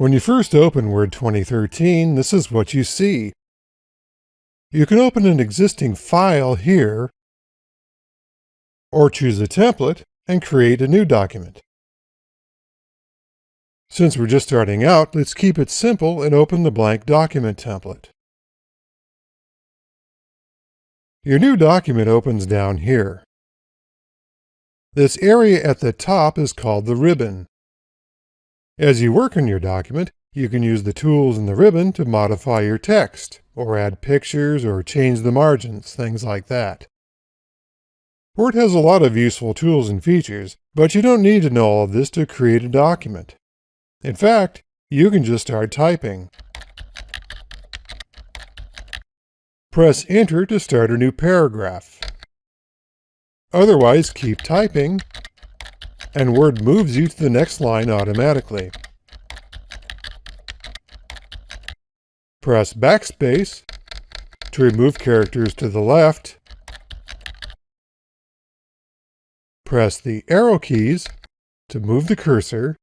When you first open Word 2013, this is what you see. You can open an existing file here, or choose a template and create a new document. Since we're just starting out, let's keep it simple and open the blank document template. Your new document opens down here. This area at the top is called the ribbon. As you work on your document, you can use the tools in the ribbon to modify your text, or add pictures, or change the margins, things like that. Word has a lot of useful tools and features, but you don't need to know all of this to create a document. In fact, you can just start typing. Press Enter to start a new paragraph. Otherwise, keep typing, and Word moves you to the next line automatically. Press Backspace to remove characters to the left. Press the arrow keys to move the cursor,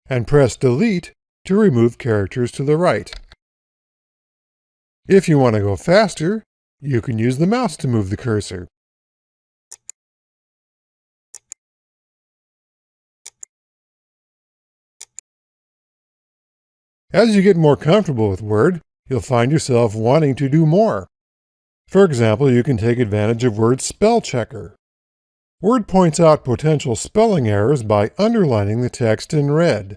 and press Delete to remove characters to the right. If you want to go faster, you can use the mouse to move the cursor. As you get more comfortable with Word, you'll find yourself wanting to do more. For example, you can take advantage of Word's spell checker. Word points out potential spelling errors by underlining the text in red.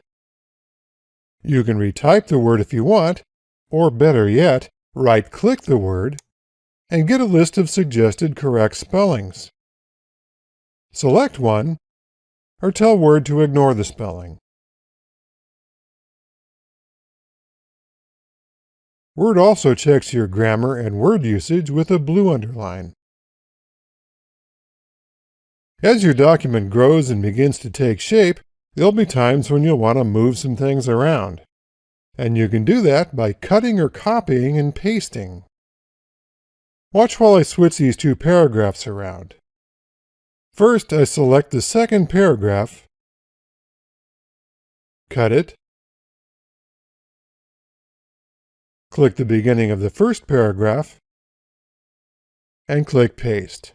You can retype the word if you want, or better yet, right-click the word and get a list of suggested correct spellings. Select one, or tell Word to ignore the spelling. Word also checks your grammar and word usage with a blue underline. As your document grows and begins to take shape, there'll be times when you'll want to move some things around. And you can do that by cutting or copying and pasting. Watch while I switch these two paragraphs around. First, I select the second paragraph, cut it, click the beginning of the first paragraph, and click Paste.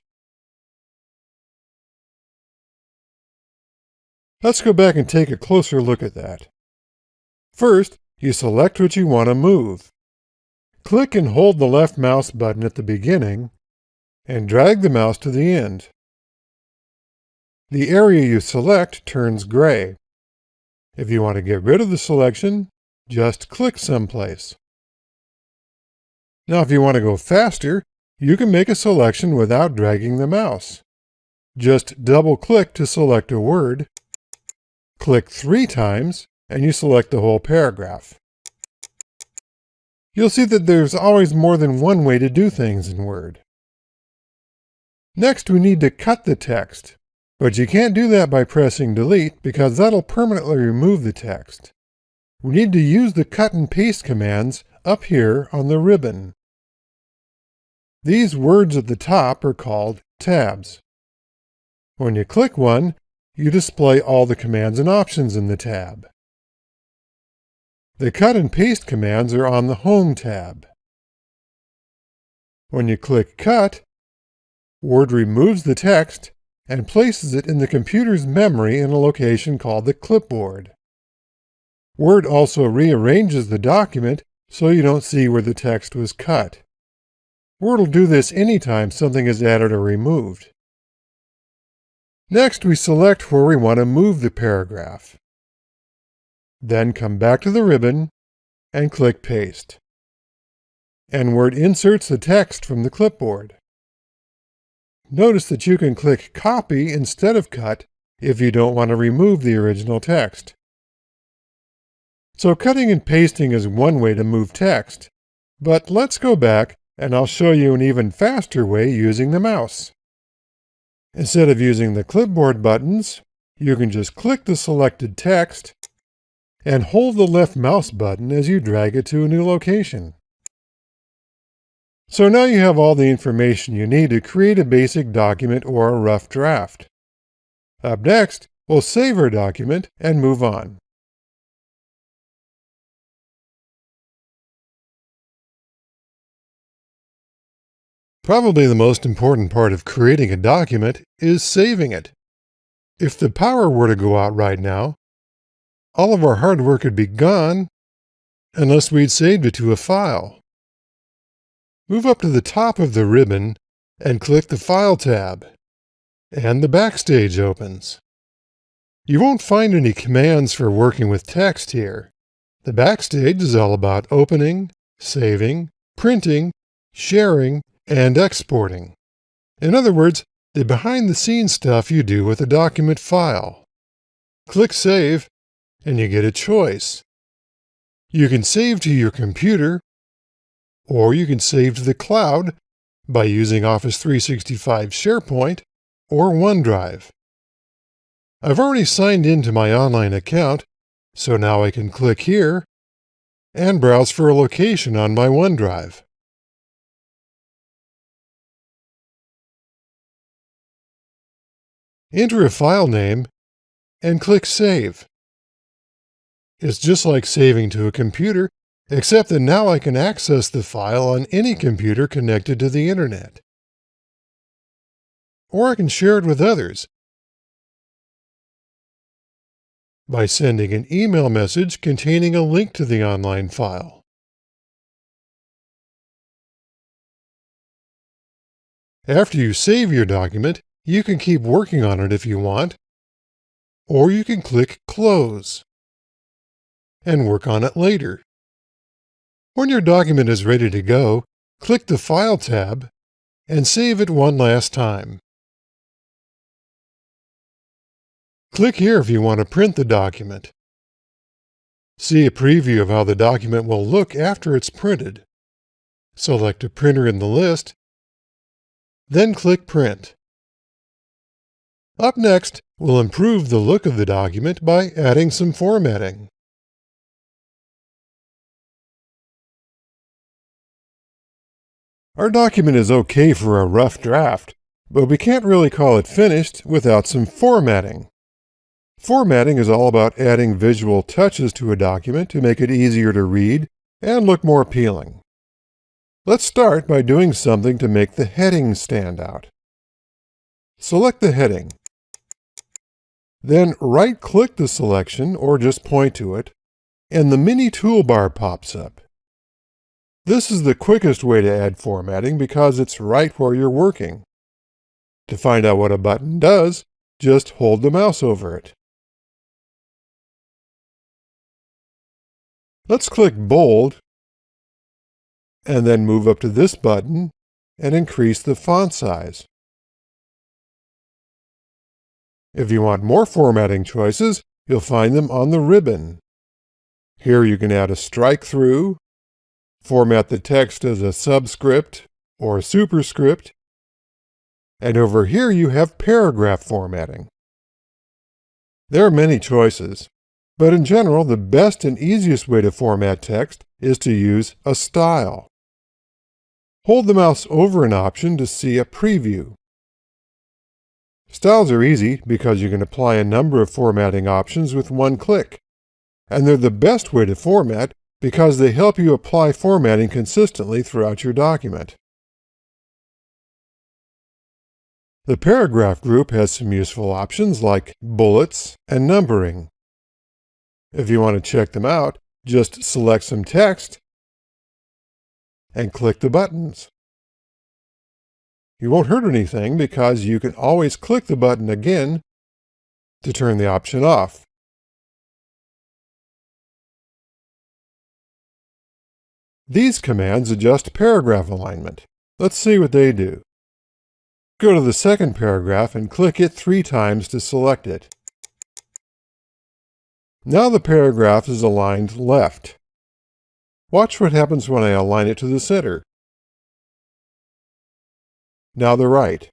Let's go back and take a closer look at that. First, you select what you want to move. Click and hold the left mouse button at the beginning, and drag the mouse to the end. The area you select turns gray. If you want to get rid of the selection, just click someplace. Now, if you want to go faster, you can make a selection without dragging the mouse. Just double-click to select a word, click 3 times, and you select the whole paragraph. You'll see that there's always more than one way to do things in Word. Next, we need to cut the text, but you can't do that by pressing Delete because that'll permanently remove the text. We need to use the cut and paste commands up here on the ribbon. These words at the top are called tabs. When you click one, you display all the commands and options in the tab. The cut and paste commands are on the Home tab. When you click Cut, Word removes the text and places it in the computer's memory in a location called the clipboard. Word also rearranges the document so you don't see where the text was cut. Word will do this anytime something is added or removed. Next, we select where we want to move the paragraph. Then come back to the ribbon and click Paste. And Word inserts the text from the clipboard. Notice that you can click Copy instead of Cut if you don't want to remove the original text. So cutting and pasting is one way to move text, but let's go back and I'll show you an even faster way using the mouse. Instead of using the clipboard buttons, you can just click the selected text and hold the left mouse button as you drag it to a new location. So now you have all the information you need to create a basic document or a rough draft. Up next, we'll save our document and move on. Probably the most important part of creating a document is saving it. If the power were to go out right now, all of our hard work would be gone unless we'd saved it to a file. Move up to the top of the ribbon and click the File tab, and the Backstage opens. You won't find any commands for working with text here. The Backstage is all about opening, saving, printing, sharing, and exporting. In other words, the behind-the-scenes stuff you do with a document file. Click Save, and you get a choice. You can save to your computer, or you can save to the cloud by using Office 365 SharePoint or OneDrive. I've already signed into my online account, so now I can click here and browse for a location on my OneDrive. Enter a file name and click Save. It's just like saving to a computer, except that now I can access the file on any computer connected to the internet. Or I can share it with others by sending an email message containing a link to the online file. After you save your document, you can keep working on it if you want, or you can click Close and work on it later. When your document is ready to go, click the File tab and save it one last time. Click here if you want to print the document. See a preview of how the document will look after it's printed. Select a printer in the list, then click Print. Up next, we'll improve the look of the document by adding some formatting. Our document is okay for a rough draft, but we can't really call it finished without some formatting. Formatting is all about adding visual touches to a document to make it easier to read and look more appealing. Let's start by doing something to make the heading stand out. Select the heading. Then right-click the selection or just point to it, and the mini toolbar pops up. This is the quickest way to add formatting because it's right where you're working. To find out what a button does, just hold the mouse over it. Let's click Bold, and then move up to this button and increase the font size. If you want more formatting choices, you'll find them on the ribbon. Here you can add a strike-through, format the text as a subscript or superscript, and over here you have paragraph formatting. There are many choices, but in general, the best and easiest way to format text is to use a style. Hold the mouse over an option to see a preview. Styles are easy because you can apply a number of formatting options with one click, and they're the best way to format because they help you apply formatting consistently throughout your document. The paragraph group has some useful options like bullets and numbering. If you want to check them out, just select some text and click the buttons. You won't hurt anything because you can always click the button again to turn the option off. These commands adjust paragraph alignment. Let's see what they do. Go to the second paragraph and click it 3 times to select it. Now the paragraph is aligned left. Watch what happens when I align it to the center. Now the right.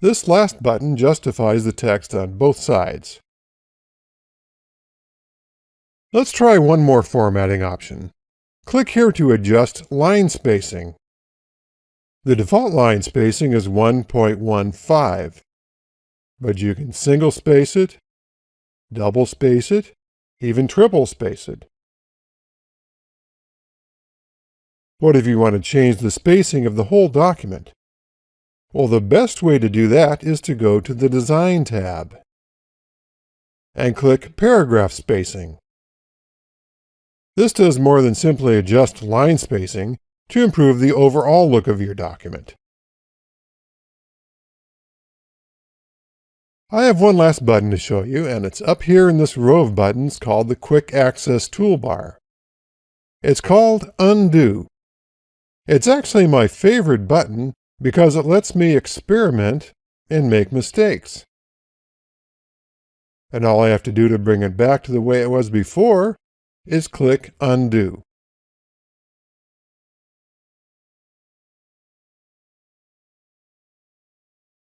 This last button justifies the text on both sides. Let's try one more formatting option. Click here to adjust line spacing. The default line spacing is 1.15, but you can single space it, double space it, even triple space it. What if you want to change the spacing of the whole document? Well, the best way to do that is to go to the Design tab and click Paragraph Spacing. This does more than simply adjust line spacing to improve the overall look of your document. I have one last button to show you, and it's up here in this row of buttons called the Quick Access Toolbar. It's called Undo. It's actually my favorite button because it lets me experiment and make mistakes. And all I have to do to bring it back to the way it was before is click Undo.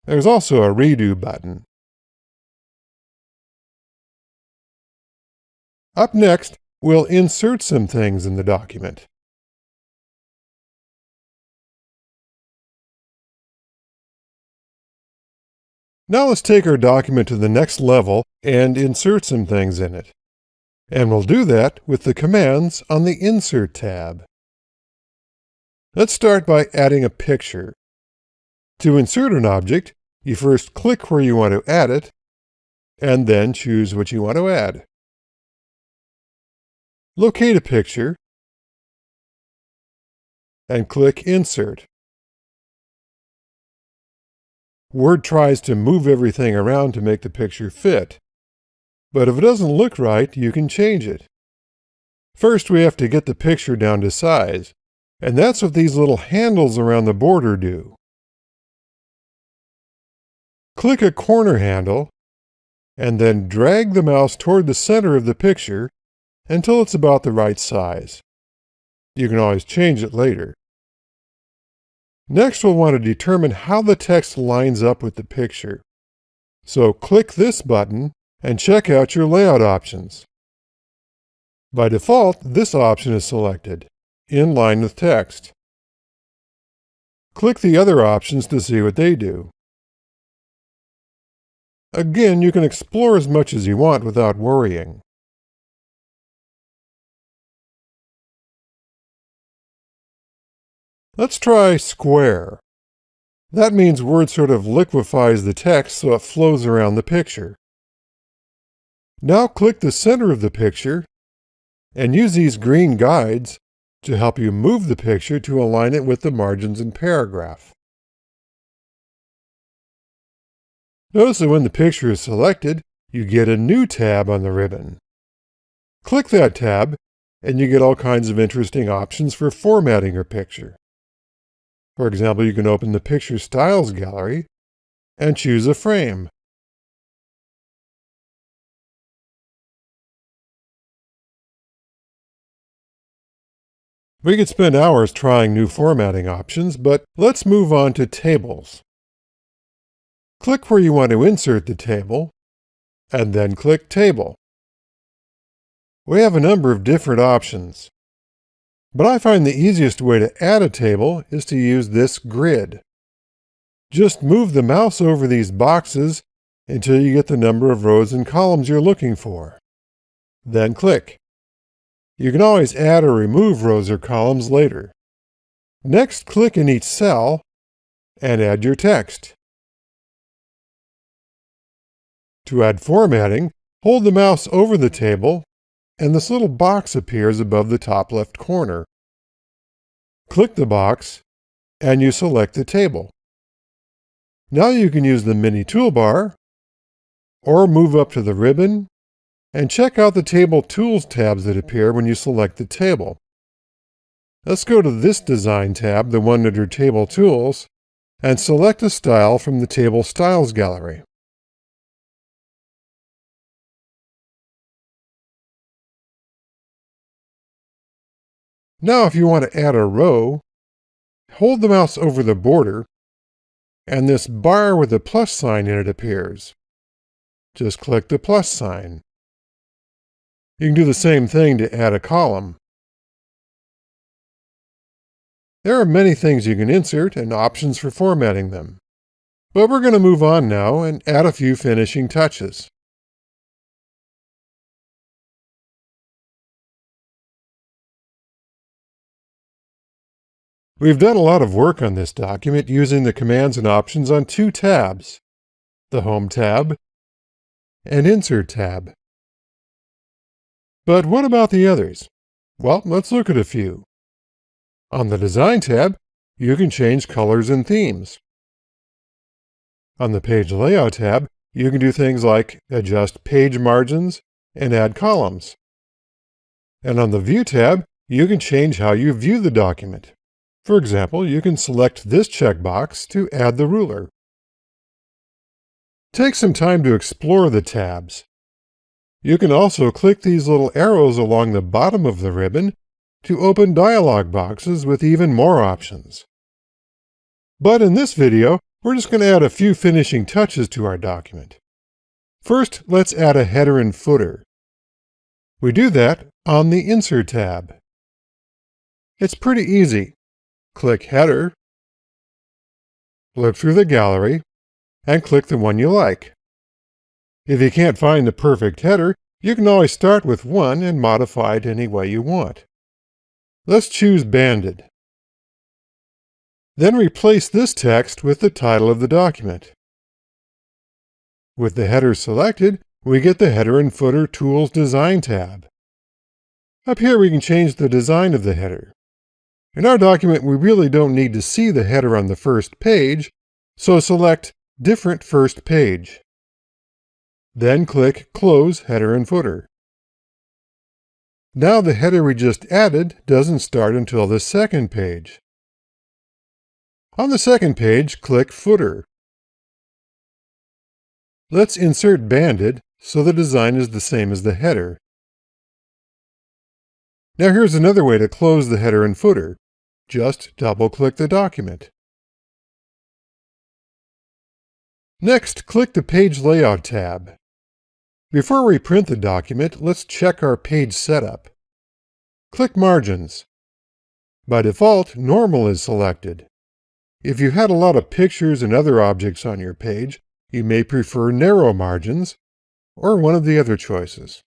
There's also a Redo button. Up next, we'll insert some things in the document. Now let's take our document to the next level and insert some things in it. And we'll do that with the commands on the Insert tab. Let's start by adding a picture. To insert an object, you first click where you want to add it, and then choose what you want to add. Locate a picture, and click Insert. Word tries to move everything around to make the picture fit, but if it doesn't look right, you can change it. First, we have to get the picture down to size, and that's what these little handles around the border do. Click a corner handle, and then drag the mouse toward the center of the picture until it's about the right size. You can always change it later. Next, we'll want to determine how the text lines up with the picture. So click this button and check out your layout options. By default, this option is selected, in line with text. Click the other options to see what they do. Again, you can explore as much as you want without worrying. Let's try square. That means Word sort of liquefies the text so it flows around the picture. Now click the center of the picture and use these green guides to help you move the picture to align it with the margins and paragraph. Notice that when the picture is selected, you get a new tab on the ribbon. Click that tab and you get all kinds of interesting options for formatting your picture. For example, you can open the Picture Styles gallery and choose a frame. We could spend hours trying new formatting options, but let's move on to tables. Click where you want to insert the table, and then click Table. We have a number of different options, but I find the easiest way to add a table is to use this grid. Just move the mouse over these boxes until you get the number of rows and columns you're looking for. Then click. You can always add or remove rows or columns later. Next, click in each cell and add your text. To add formatting, hold the mouse over the table and this little box appears above the top left corner. Click the box and you select the table. Now you can use the mini toolbar or move up to the ribbon and check out the Table Tools tabs that appear when you select the table. Let's go to this Design tab, the one under Table Tools, and select a style from the Table Styles gallery. Now if you want to add a row, hold the mouse over the border, and this bar with a plus sign in it appears. Just click the plus sign. You can do the same thing to add a column. There are many things you can insert and options for formatting them. But we're going to move on now and add a few finishing touches. We've done a lot of work on this document using the commands and options on two tabs, the Home tab and Insert tab. But what about the others? Well, let's look at a few. On the Design tab, you can change colors and themes. On the Page Layout tab, you can do things like adjust page margins and add columns. And on the View tab, you can change how you view the document. For example, you can select this checkbox to add the ruler. Take some time to explore the tabs. You can also click these little arrows along the bottom of the ribbon to open dialog boxes with even more options. But in this video, we're just going to add a few finishing touches to our document. First, let's add a header and footer. We do that on the Insert tab. It's pretty easy. Click Header, flip through the gallery, and click the one you like. If you can't find the perfect header, you can always start with one and modify it any way you want. Let's choose Banded. Then replace this text with the title of the document. With the header selected, we get the Header and Footer Tools Design tab. Up here we can change the design of the header. In our document, we really don't need to see the header on the first page, so select Different First Page. Then click Close Header and Footer. Now the header we just added doesn't start until the second page. On the second page, click Footer. Let's insert Banded so the design is the same as the header. Now here's another way to close the header and footer. Just double-click the document. Next, click the Page Layout tab. Before we print the document, let's check our page setup. Click Margins. By default, Normal is selected. If you had a lot of pictures and other objects on your page, you may prefer Narrow Margins, or one of the other choices.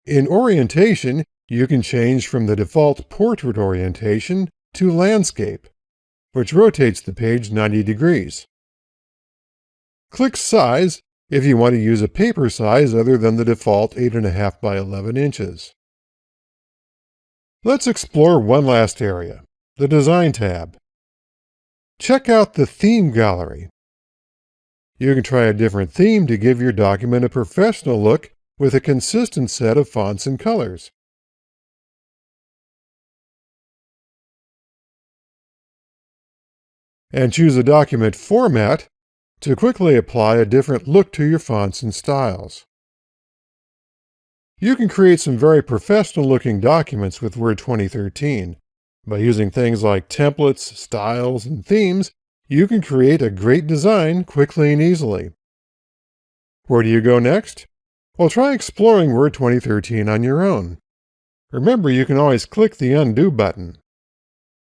In Orientation, you can change from the default Portrait orientation to Landscape, which rotates the page 90 degrees. Click Size if you want to use a paper size other than the default 8.5 by 11 inches. Let's explore one last area, the Design tab. Check out the Theme gallery. You can try a different theme to give your document a professional look with a consistent set of fonts and colors. And choose a document format to quickly apply a different look to your fonts and styles. You can create some very professional-looking documents with Word 2013. By using things like templates, styles, and themes, you can create a great design quickly and easily. Where do you go next? Well, try exploring Word 2013 on your own. Remember, you can always click the Undo button.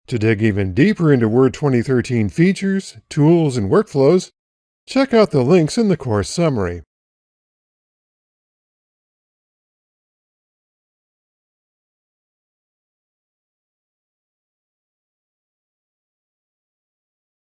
To dig even deeper into Word 2013 features, tools, and workflows, check out the links in the course summary.